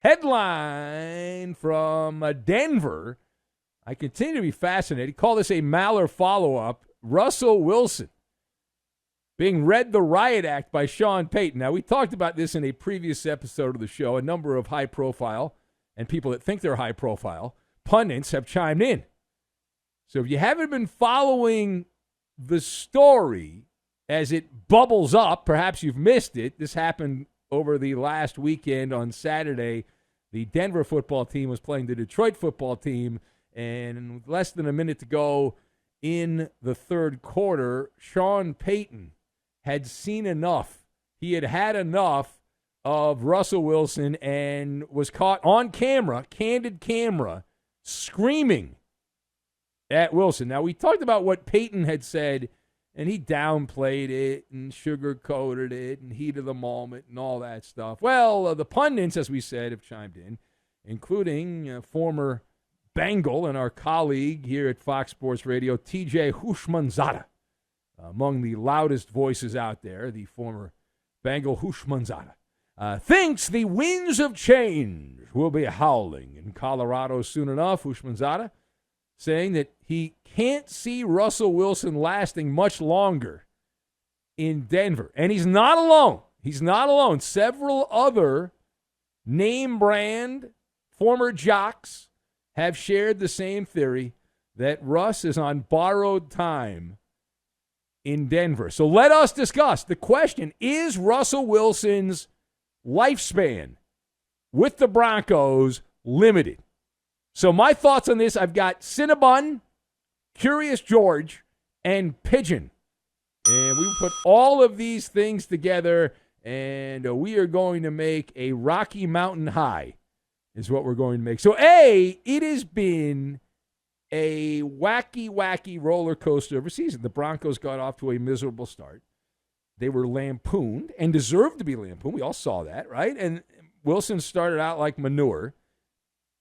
Headline from Denver. I continue to be fascinated. Call this a Maller follow-up. Russell Wilson being read the riot act by Sean Payton. Now, we talked about this in a previous episode of the show. A number of high-profile and people that think they're high-profile pundits have chimed in. So if you haven't been following the story as it bubbles up, perhaps you've missed it. This happened over the last weekend on Saturday. The Denver football team was playing the Detroit football team, and with less than a minute to go in the third quarter, Sean Payton had seen enough. He had had enough of Russell Wilson and was caught on camera, candid camera, screaming at Wilson. Now, we talked about what Payton had said, and he downplayed it and sugarcoated it and heat of the moment and all that stuff. Well, the pundits, as we said, have chimed in, including former Bengal and our colleague here at Fox Sports Radio, TJ Houshmandzadeh, among the loudest voices out there, the former Bengal Houshmandzadeh, thinks the winds of change will be howling in Colorado soon enough. Houshmandzadeh saying that he can't see Russell Wilson lasting much longer in Denver. And he's not alone. He's not alone. Several other name brand former jocks have shared the same theory that Russ is on borrowed time in Denver. So let us discuss the question, is Russell Wilson's lifespan with the Broncos limited? So my thoughts on this, I've got Cinnabon, Curious George, and Pigeon. And we put all of these things together, and we are going to make a Rocky Mountain High is what we're going to make. So, it has been a wacky roller coaster of a season. The Broncos got off to a miserable start. They were lampooned and deserved to be lampooned. We all saw that, right? And Wilson started out like manure.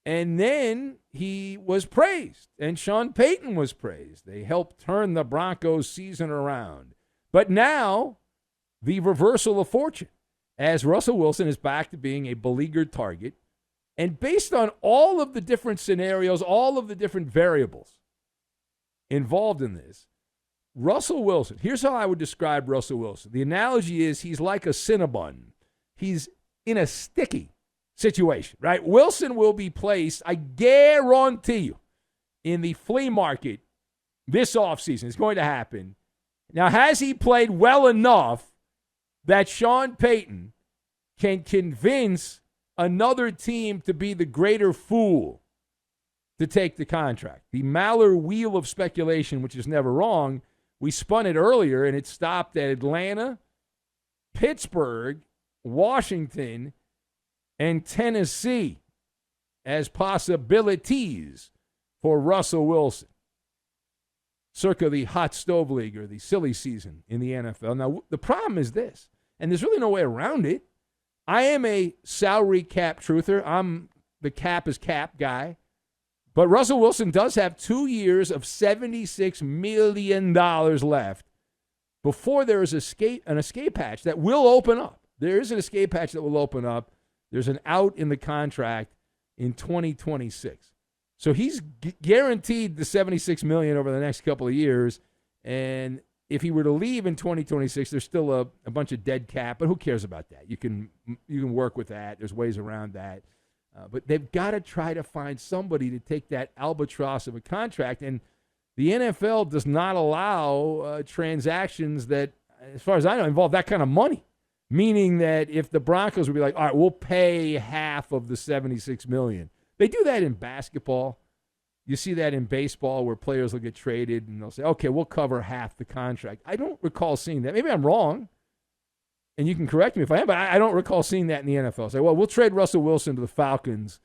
And then he was praised, and Sean Payton was praised. They helped turn the Broncos season around. But now, the reversal of fortune, as Russell Wilson is back to being a beleaguered target. And based on all of the different scenarios, all of the different variables involved in this, Russell Wilson, here's how I would describe Russell Wilson. The analogy is he's like a Cinnabon. He's in a sticky situation, right? Wilson will be placed, I guarantee you, in the flea market this offseason. It's going to happen. Now, has he played well enough that Sean Payton can convince another team to be the greater fool to take the contract? The Maller wheel of speculation, which is never wrong, we spun it earlier, and it stopped at Atlanta, Pittsburgh, Washington, and Tennessee as possibilities for Russell Wilson, circa the hot stove league or the silly season in the NFL. Now, the problem is this, and there's really no way around it. I am a salary cap truther. I'm the cap is cap guy. But Russell Wilson does have 2 years of $76 million left before there is an escape hatch that will open up. There is an escape hatch that will open up. There's an out in the contract in 2026. So he's guaranteed the $76 million over the next couple of years. And if he were to leave in 2026, there's still a bunch of dead cap, but who cares about that? You can work with that. There's ways around that. But they've got to try to find somebody to take that albatross of a contract. And the NFL does not allow transactions that, as far as I know, involve that kind of money. Meaning that if the Broncos would be like, all right, we'll pay half of the $76 million. They do that in basketball. You see that in baseball where players will get traded and they'll say, okay, we'll cover half the contract. I don't recall seeing that. Maybe I'm wrong, and you can correct me if I am, but I don't recall seeing that in the NFL. Say, well, we'll trade Russell Wilson to the Falcons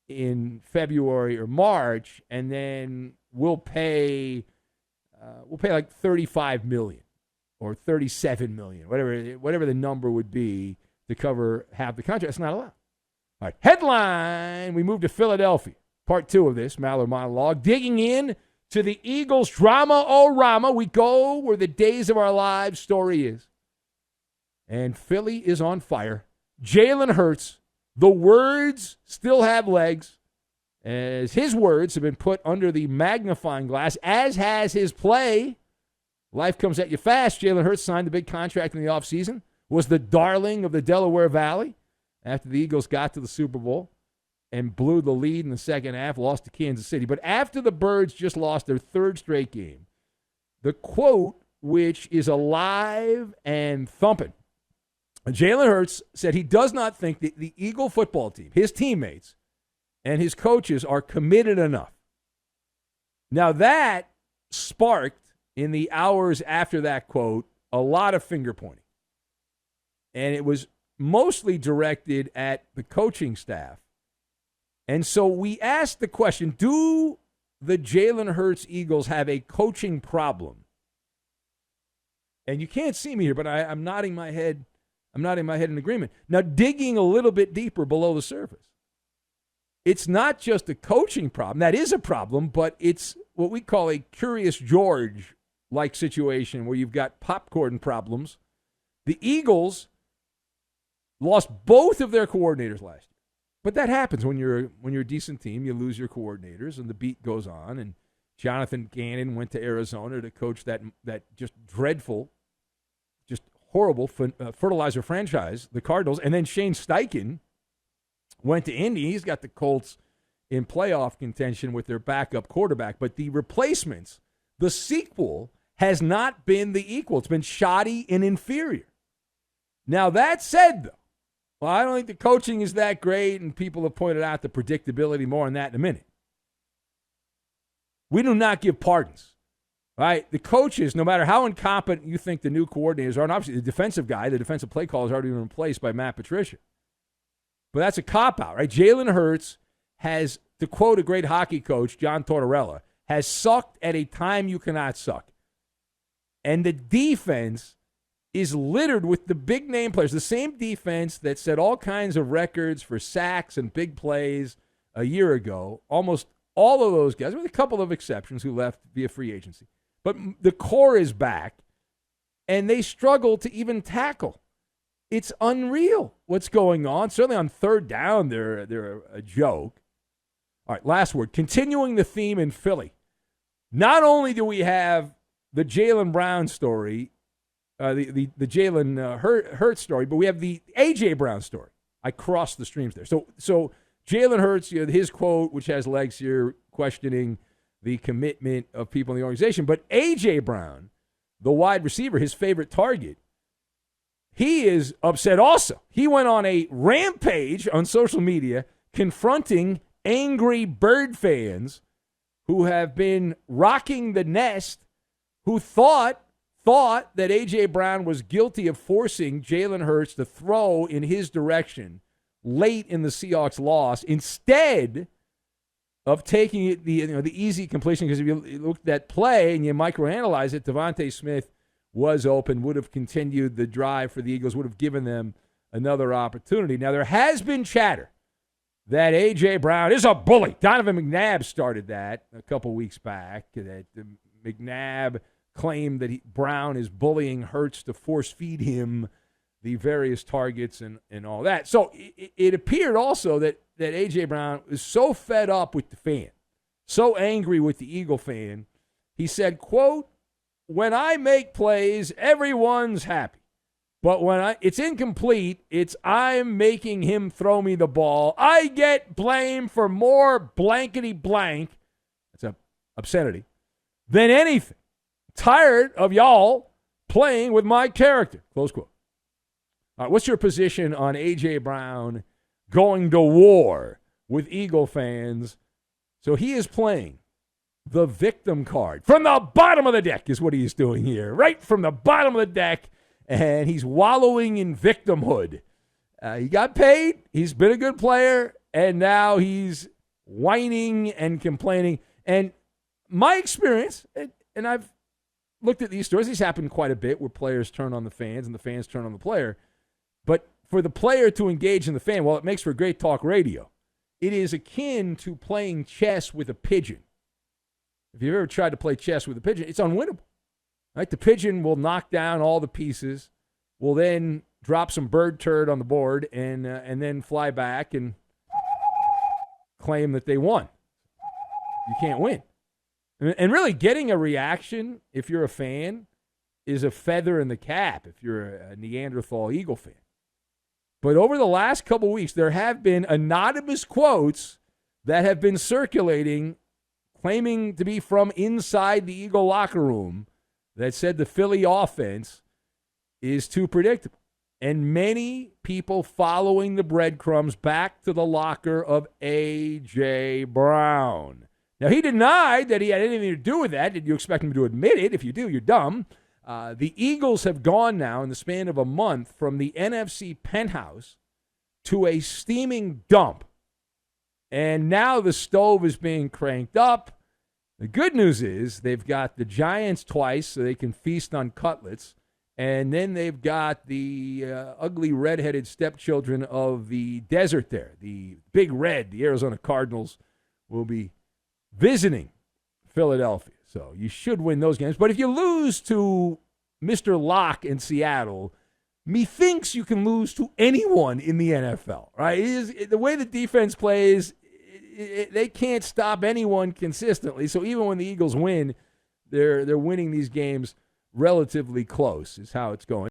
in February or March, and then we'll pay like $35 million or $37 million, whatever the number would be to cover half the contract. It's not allowed. All right, headline, we move to Philadelphia. Part 2 of this Maller monologue, digging in to the Eagles' drama-o-rama. We go where the days of our lives story is. And Philly is on fire. Jalen Hurts The words still have legs, as his words have been put under the magnifying glass, as has his play. Life comes at you fast. Jalen Hurts signed the big contract in the offseason, was the darling of the Delaware Valley after the Eagles got to the Super Bowl and blew the lead in the second half, lost to Kansas City. But after the Birds just lost their third straight game, the quote, which is alive and thumping, Jalen Hurts said he does not think that the Eagle football team, his teammates, and his coaches are committed enough. Now that sparked, in the hours after that quote, a lot of finger pointing. And it was mostly directed at the coaching staff. And so we asked the question, do the Jalen Hurts Eagles have a coaching problem? And you can't see me here, but I'm nodding my head. I'm nodding my head in agreement. Now, digging a little bit deeper below the surface, it's not just a coaching problem. That is a problem, but it's what we call a Curious George-like situation where you've got popcorn problems. The Eagles lost both of their coordinators last year. But that happens when you're a decent team. You lose your coordinators, and the beat goes on. And Jonathan Gannon went to Arizona to coach that just dreadful, just horrible fertilizer franchise, the Cardinals. And then Shane Steichen went to Indy. He's got the Colts in playoff contention with their backup quarterback. But the replacements, the sequel, has not been the equal. It's been shoddy and inferior. Now, that said, though, well, I don't think the coaching is that great, and people have pointed out the predictability. More on that in a minute. We do not give pardons, right? The coaches, no matter how incompetent you think the new coordinators are, and obviously the defensive guy, the defensive play caller, has already been replaced by Matt Patricia. But that's a cop-out, right? Jalen Hurts has, to quote a great hockey coach, John Tortorella, has sucked at a time you cannot suck. And the defense is littered with the big-name players, the same defense that set all kinds of records for sacks and big plays a year ago. Almost all of those guys, with a couple of exceptions who left via free agency. But the core is back, and they struggle to even tackle. It's unreal what's going on. Certainly on third down, they're a joke. All right, last word. Continuing the theme in Philly. Not only do we have the Jaylen Brown story, the Jalen Hurts story, but we have the A.J. Brown story. I crossed the streams there. So Jalen Hurts, his quote, which has legs here, questioning the commitment of people in the organization. But A.J. Brown, the wide receiver, his favorite target, he is upset also. He went on a rampage on social media confronting angry Bird fans who have been rocking the nest, who thought that A.J. Brown was guilty of forcing Jalen Hurts to throw in his direction late in the Seahawks loss instead of taking it the easy completion. Because if you look at that play and you microanalyze it, Devontae Smith was open, would have continued the drive for the Eagles, would have given them another opportunity. Now, there has been chatter that A.J. Brown is a bully. Donovan McNabb started that a couple weeks back, that McNabb claimed that Brown is bullying Hurts to force-feed him the various targets and all that. So it appeared also that A.J. Brown is so fed up with the fan, so angry with the Eagle fan, he said, quote, "When I make plays, everyone's happy. But when it's incomplete, it's I'm making him throw me the ball. I get blamed for more blankety blank," that's an obscenity, "than anything. Tired of y'all playing with my character." Close quote. All right, what's your position on A.J. Brown going to war with Eagle fans? So he is playing the victim card. From the bottom of the deck is what he's doing here. Right from the bottom of the deck, and he's wallowing in victimhood. He got paid. He's been a good player, and now he's whining and complaining. And my experience, and I've looked at these stories, these happen quite a bit where players turn on the fans and the fans turn on the player. But for the player to engage in the fan, well, it makes for great talk radio. It is akin to playing chess with a pigeon. If you've ever tried to play chess with a pigeon, it's unwinnable. Right? The pigeon will knock down all the pieces, will then drop some bird turd on the board and then fly back and claim that they won. You can't win. And really, getting a reaction, if you're a fan, is a feather in the cap if you're a Neanderthal Eagle fan. But over the last couple weeks, there have been anonymous quotes that have been circulating claiming to be from inside the Eagle locker room that said the Philly offense is too predictable. And many people following the breadcrumbs back to the locker of A.J. Brown. Now, he denied that he had anything to do with that. Did you expect him to admit it? If you do, you're dumb. The Eagles have gone now in the span of a month from the NFC penthouse to a steaming dump. And now the stove is being cranked up. The good news is they've got the Giants twice so they can feast on cutlets. And then they've got the ugly redheaded stepchildren of the desert there. The Big Red, the Arizona Cardinals, will be visiting Philadelphia. So you should win those games. But if you lose to Mr. Locke in Seattle, methinks you can lose to anyone in the NFL, right? The way the defense plays, they can't stop anyone consistently. So even when the Eagles win, they're winning these games relatively close is how it's going.